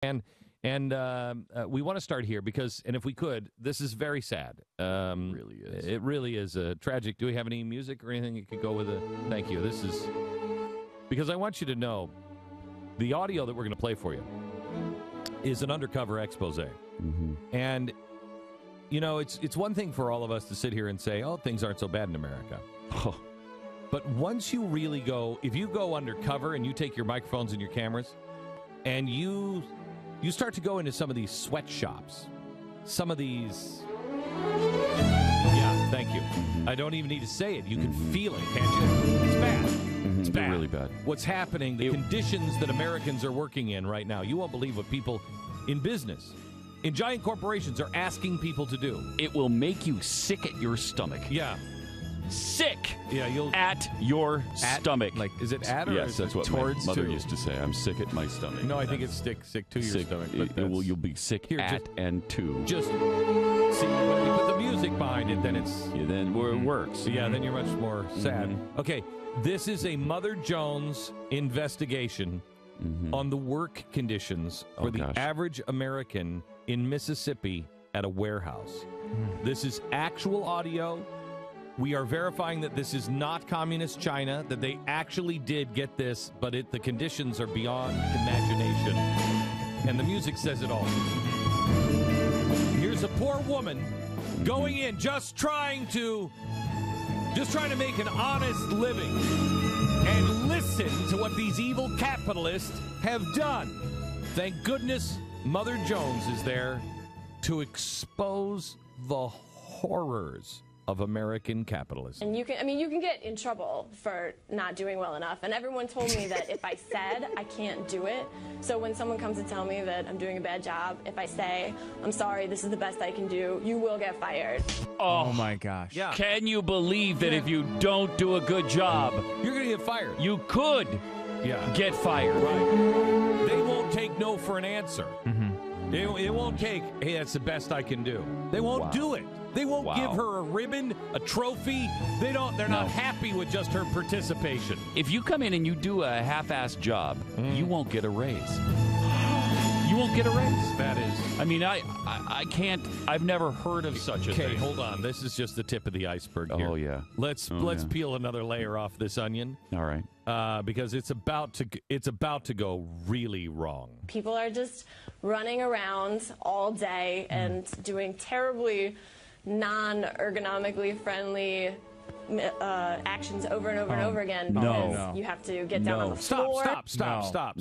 And we want to start here because, and if we could, this is very sad. Really is. It really is tragic. Do we have any music or anything that could go with it? Thank you. This is because I want you to know the audio that we're going to play for you is an undercover expose. Mm-hmm. And, you know, it's one thing for all of us to sit here and say, oh, things aren't so bad in America. But once you really go, if you go undercover and you take your microphones and your cameras and you start to go into some of these sweatshops, some of these, yeah, thank you. I don't even need to say it. You can feel it, can't you? It's bad. It's bad. Really bad. What's happening, the conditions that Americans are working in right now, you won't believe what people in business, in giant corporations, are asking people to do. It will make you sick at your stomach. Yeah. Sick. Yeah, you'll at your stomach. Like, is it at or yes, is that's it what my towards mother to? used to say. I'm sick at my stomach. No, I think it's sick to your stomach. But you'll be sick here, at and to. Just see when we put the music behind it, then it's then it works. Yeah, then you're much more sad. Okay, this is a Mother Jones investigation on the work conditions for the average American in Mississippi at a warehouse. This is actual audio. We are verifying that this is not communist China, that they actually did get this, but the conditions are beyond imagination. And the music says it all. Here's a poor woman going in, just trying to make an honest living. And listen to what these evil capitalists have done. Thank goodness Mother Jones is there to expose the horrors of American capitalism. And you can get in trouble for not doing well enough. And everyone told me that if I said I can't do it, so when someone comes to tell me that I'm doing a bad job, if I say, I'm sorry, this is the best I can do, you will get fired. Oh my gosh. Yeah. Can you believe that if you don't do a good job, you're going to get fired? You could get fired. Right. They won't take no for an answer. It won't take, hey, that's the best I can do. They won't do it. They won't give her a ribbon, a trophy. They're not happy with just her participation. If you come in and you do a half-assed job, you won't get a raise. You won't get a raise. That is. I mean, I can't. I've never heard of such a thing. Okay, hold on. This is just the tip of the iceberg here. Oh yeah. Let's peel another layer off this onion. All right. Because it's about to go really wrong. People are just running around all day and doing terribly non-ergonomically friendly actions over and over and over again because you have to get down on the floor. Stop.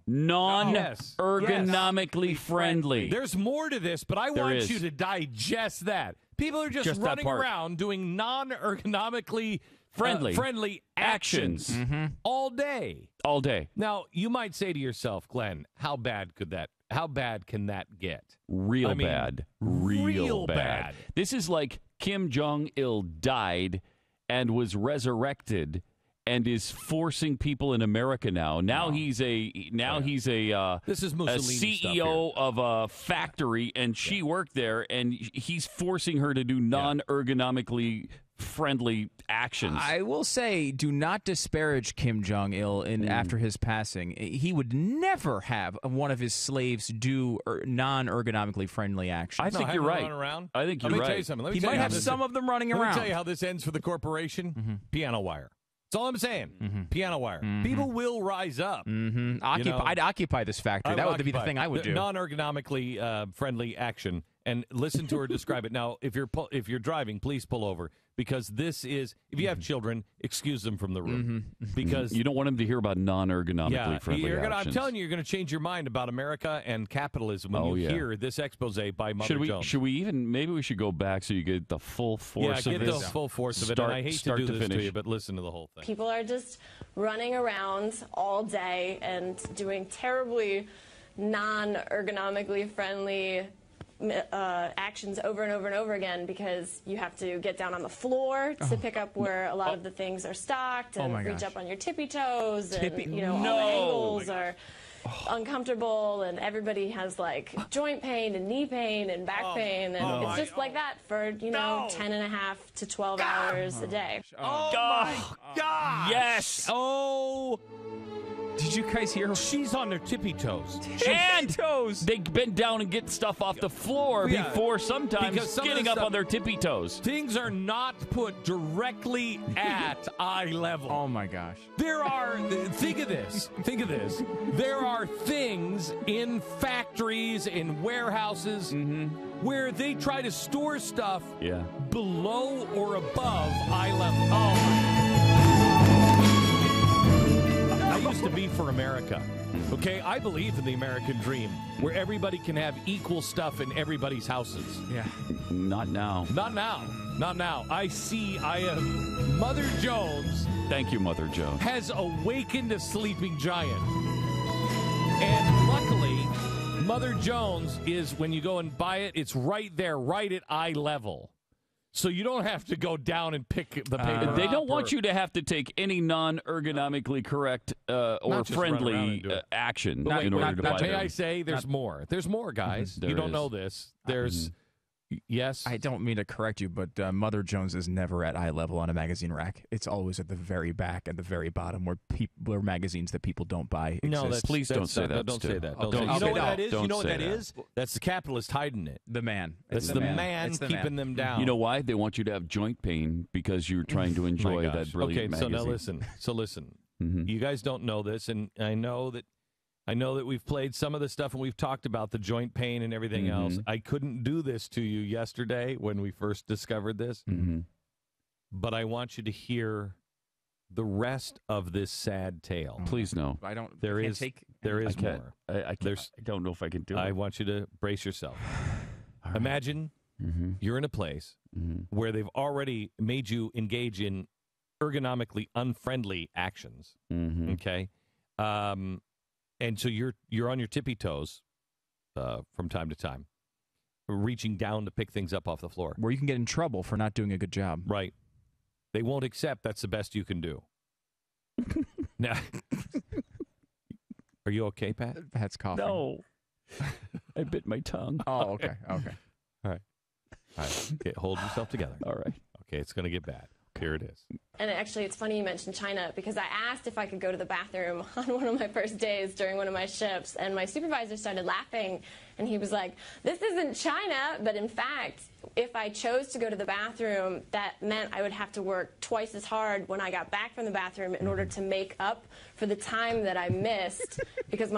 Non-ergonomically friendly. There's more to this, but I want you to digest that. People are just running around doing non-ergonomically friendly actions all day. All day. Now, you might say to yourself, Glenn, how bad can that get? Real bad. Real bad. This is like Kim Jong-il died and was resurrected and is forcing people in America now. Now he's a this is Mussolini CEO of a factory, and she worked there, and he's forcing her to do non-ergonomically friendly actions. I will say, do not disparage Kim Jong-il after his passing. He would never have one of his slaves do non-ergonomically friendly actions. I think you're right. I think you're Let me right. tell you something. He might have some of them running around. Let me tell you how this ends for the corporation. Piano wire. That's all I'm saying. Piano wire. People will rise up. I'd occupy this factory. That would be the thing I would do. Non-ergonomically friendly action. And listen to her describe it. Now, if you're driving, please pull over, because this is, if you have children, excuse them from the room, because you don't want them to hear about non-ergonomically friendly actions. I'm telling you, you're going to change your mind about America and capitalism when you hear this expose by Mother Jones. Should we even? Maybe we should go back so you get the full force of it. Yeah, get the full force of it. And I hate to do this to you, but listen to the whole thing. People are just running around all day and doing terribly non-ergonomically friendly actions over and over and over again because you have to get down on the floor to pick up where a lot of the things are stocked and reach up on your tippy toes and all the angles are uncomfortable and everybody has like joint pain and knee pain and back pain and it's just like that for 10 and a half to 12 hours a day. Oh my God! Yes! Oh, Did you guys hear? She's on their tippy toes. And they bend down and get stuff off the floor before sometimes getting up on their tippy toes. Things are not put directly at eye level. Oh, my gosh. There are, think of this. There are things in factories, in warehouses, where they try to store stuff below or above eye level. Oh, my. I used to be for America. Okay, I believe in the American dream, where everybody can have equal stuff in everybody's houses. Yeah. Not now. Not now. Mother Jones. Thank you, Mother Jones. Has awakened a sleeping giant. And luckily, Mother Jones is, when you go and buy it, it's right there, right at eye level. So you don't have to go down and pick the paper They up don't want you to have to take any non-ergonomically correct or friendly action in order to buy it. May I say there's more? There's more, guys. You don't know this. There's... Yes. I don't mean to correct you, but Mother Jones is never at eye level on a magazine rack. It's always at the very back, at the very bottom, where magazines that people don't buy exist. No, please don't say that. Don't say that. You know what that is? You know what that is? That's the capitalist hiding it. The man. That's the man keeping them down. You know why? They want you to have joint pain because you're trying to enjoy that brilliant magazine. Okay, so listen. You guys don't know this, and I know that we've played some of the stuff and we've talked about the joint pain and everything else. I couldn't do this to you yesterday when we first discovered this, but I want you to hear the rest of this sad tale. Please no. There is more. I don't know if I can do it. I want you to brace yourself. Right. Imagine you're in a place where they've already made you engage in ergonomically unfriendly actions. Okay. And so you're on your tippy toes from time to time, reaching down to pick things up off the floor. Where you can get in trouble for not doing a good job. Right. They won't accept that's the best you can do. Now, are you okay, Pat? Pat's coughing. No. I bit my tongue. Oh, okay. All right. Okay, hold yourself together. All right. Okay, it's going to get bad. Here it is. And actually, it's funny you mentioned China, because I asked if I could go to the bathroom on one of my first days during one of my shifts, and my supervisor started laughing, and he was like, "This isn't China." But in fact, if I chose to go to the bathroom, that meant I would have to work twice as hard when I got back from the bathroom in order to make up for the time that I missed, because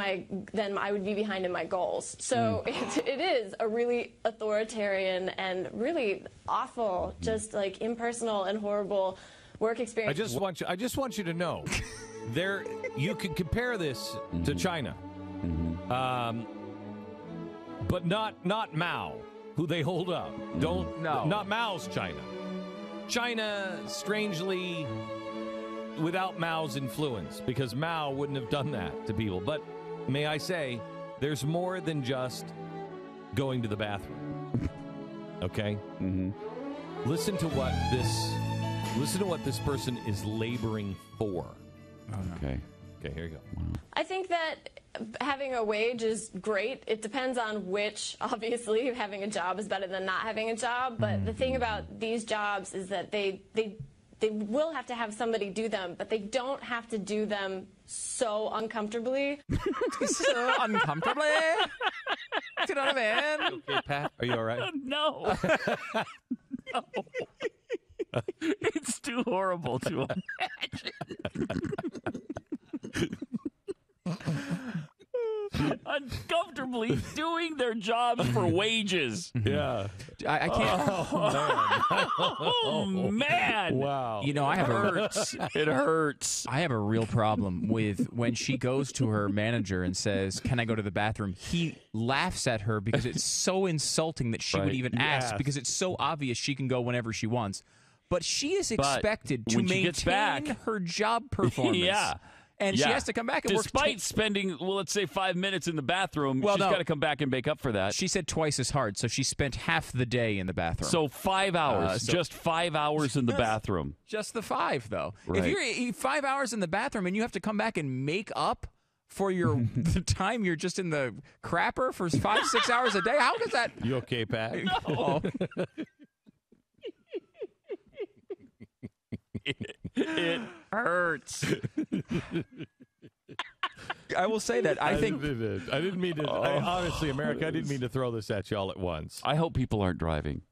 then I would be behind in my goals. So it is a really authoritarian and really awful, just like impersonal and horrible work experience. I just want you to know, you can compare this to China, but not Mao, who they hold up. Not Mao's China. China, strangely, without Mao's influence, because Mao wouldn't have done that to people. But may I say, there's more than just going to the bathroom. Okay? Listen to what this person is laboring for. Okay. Okay, here you go. I think that having a wage is great. It depends on which. Obviously, having a job is better than not having a job. But the thing about these jobs is that they will have to have somebody do them, but they don't have to do them so uncomfortably. So uncomfortably? Do you know what I mean? Okay, Pat, are you all right? No. No. It's too horrible to imagine. Uncomfortably doing their jobs for wages. Yeah. I can't. Oh, man. Wow. You know, It hurts. I have a real problem with when she goes to her manager and says, "Can I go to the bathroom?" He laughs at her because it's so insulting that she would even ask, because it's so obvious she can go whenever she wants. But she is expected to maintain her job performance. Yeah. And she has to come back and work. Despite spending, let's say 5 minutes in the bathroom, she's got to come back and make up for that. She said twice as hard, so she spent half the day in the bathroom. So 5 hours, just 5 hours in the bathroom. Just the 5, though. Right. If you're 5 hours in the bathroom and you have to come back and make up for the time you're just in the crapper for 5-6 hours a day, how does that? You okay, Pat? No. It hurts. I will say that I think I didn't mean to. Honestly, America, I didn't mean to throw this at you all at once. I hope people aren't driving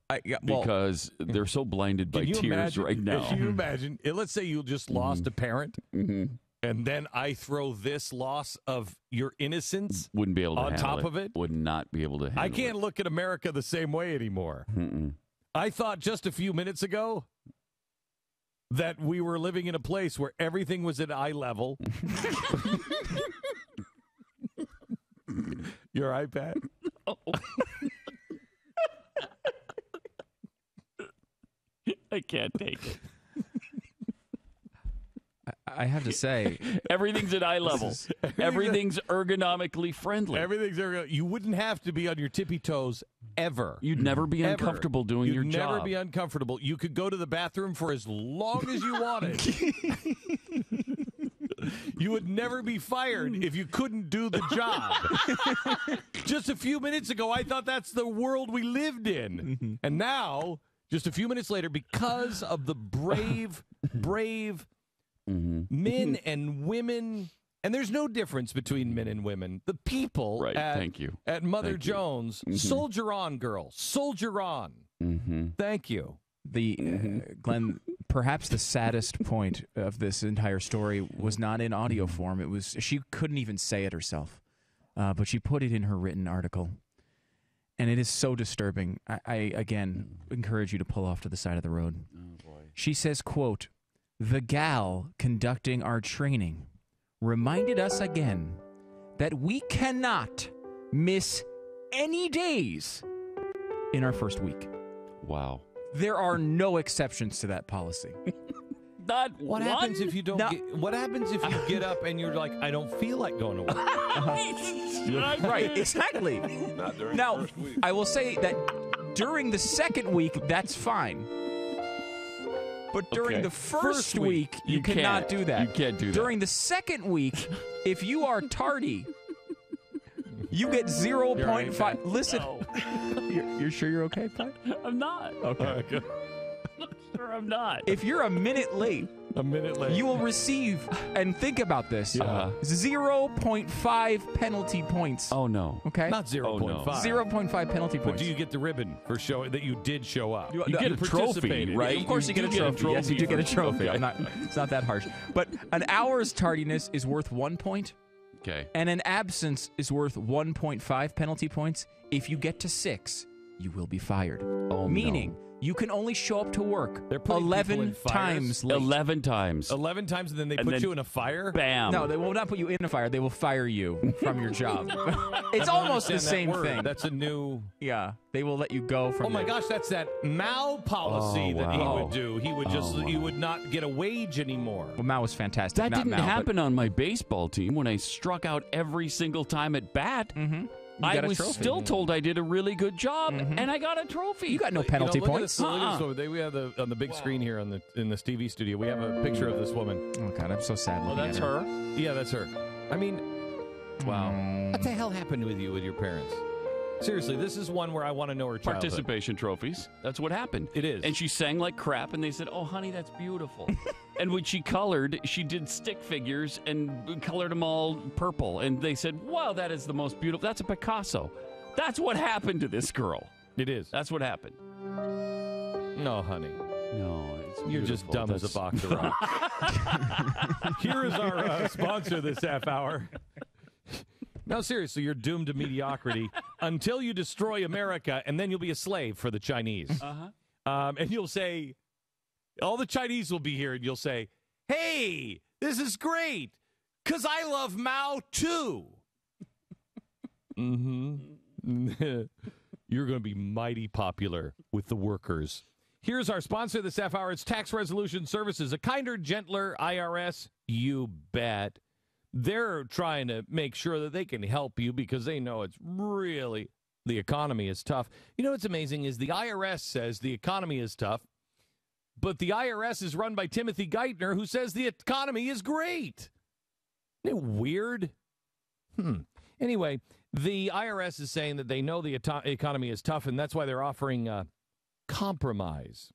because they're so blinded by tears right now. Can you imagine? Let's say you just lost a parent, and then I throw this loss of your innocence Wouldn't be able to on handle top of it. Would not be able to handle I can't it. look at America the same way anymore. I thought just a few minutes ago that we were living in a place where everything was at eye level. Your iPad? No. I can't take it. I have to say, everything's at eye level. Everything's ergonomically friendly. You wouldn't have to be on your tippy toes ever. You'd never be uncomfortable doing your job. You'd never be uncomfortable. You could go to the bathroom for as long as you wanted. You would never be fired if you couldn't do the job. Just a few minutes ago, I thought that's the world we lived in. And now, just a few minutes later, because of the brave men and women, and there's no difference between men and women. The people at Mother Jones, soldier on, girl, soldier on. Thank you. Glenn, perhaps the saddest point of this entire story was not in audio form. It was she couldn't even say it herself, but she put it in her written article, and it is so disturbing. I again encourage you to pull off to the side of the road. Oh boy. She says, "Quote: The gal conducting our training reminded us again that we cannot miss any days in our first week." Wow. There are no exceptions to that policy. What happens if you don't? What happens if you get up and you're like, I don't feel like going to work? Right, exactly. Not during Now, the first week. I will say that during the second week, that's fine. But during the first week, you cannot do that. You can't do that. During the second week, if you are tardy, you get 0.5. Listen, you're sure you're okay, Pi? I'm not. Okay. Sure, I'm not. If you're a minute late, you will receive, and think about this, 0.5 penalty points. Oh, no. Okay? Not 0.5. 0.5 penalty But points. do you get the ribbon for showing that you did show up? You get a trophy, right? Of course you get a trophy. Yes, you do get a trophy. Okay. It's not that harsh. But an hour's tardiness is worth 1 point. Okay. And an absence is worth 1.5 penalty points. If you get to 6, you will be fired. Oh, Meaning, you can only show up to work They're putting people 11 in fires? times late. 11 times. 11 times, and then they put you in a fire? Bam. No, they will not put you in a fire. They will fire you from your job. It's almost the same thing. That's a new... Yeah, they will let you go from Oh, my there. gosh, that's that Mao policy that he would do. He would he would not get a wage anymore. Well, Mao was fantastic. That not didn't Mao, happen on my baseball team when I struck out every single time at bat. I was still told I did a really good job, and I got a trophy. You got no penalty points. Look at this. We have on the big screen here in this TV studio. We have a picture of this woman. Oh God, I'm so sad. Oh, that's her. Yeah, that's her. I mean, wow. What the hell happened with you with your parents? Seriously, this is one where I want to know her childhood. Participation trophies. That's what happened. It is. And she sang like crap, and they said, "Oh, honey, that's beautiful." And when she colored, she did stick figures and colored them all purple. And they said, "Wow, that is the most beautiful. That's a Picasso." That's what happened to this girl. It is. That's what happened. No, honey. No, it's You're just dumb as a box of rocks. Here is our sponsor this half hour. No, seriously, you're doomed to mediocrity until you destroy America, and then you'll be a slave for the Chinese. And you'll say, all the Chinese will be here, and you'll say, hey, this is great, because I love Mao, too. You're going to be mighty popular with the workers. Here's our sponsor this half hour. It's Tax Resolution Services, a kinder, gentler IRS. You bet. They're trying to make sure that they can help you because they know it's really, the economy is tough. You know what's amazing is the IRS says the economy is tough, but the IRS is run by Timothy Geithner, who says the economy is great. Isn't it weird? Anyway, the IRS is saying that they know the economy is tough, and that's why they're offering compromise.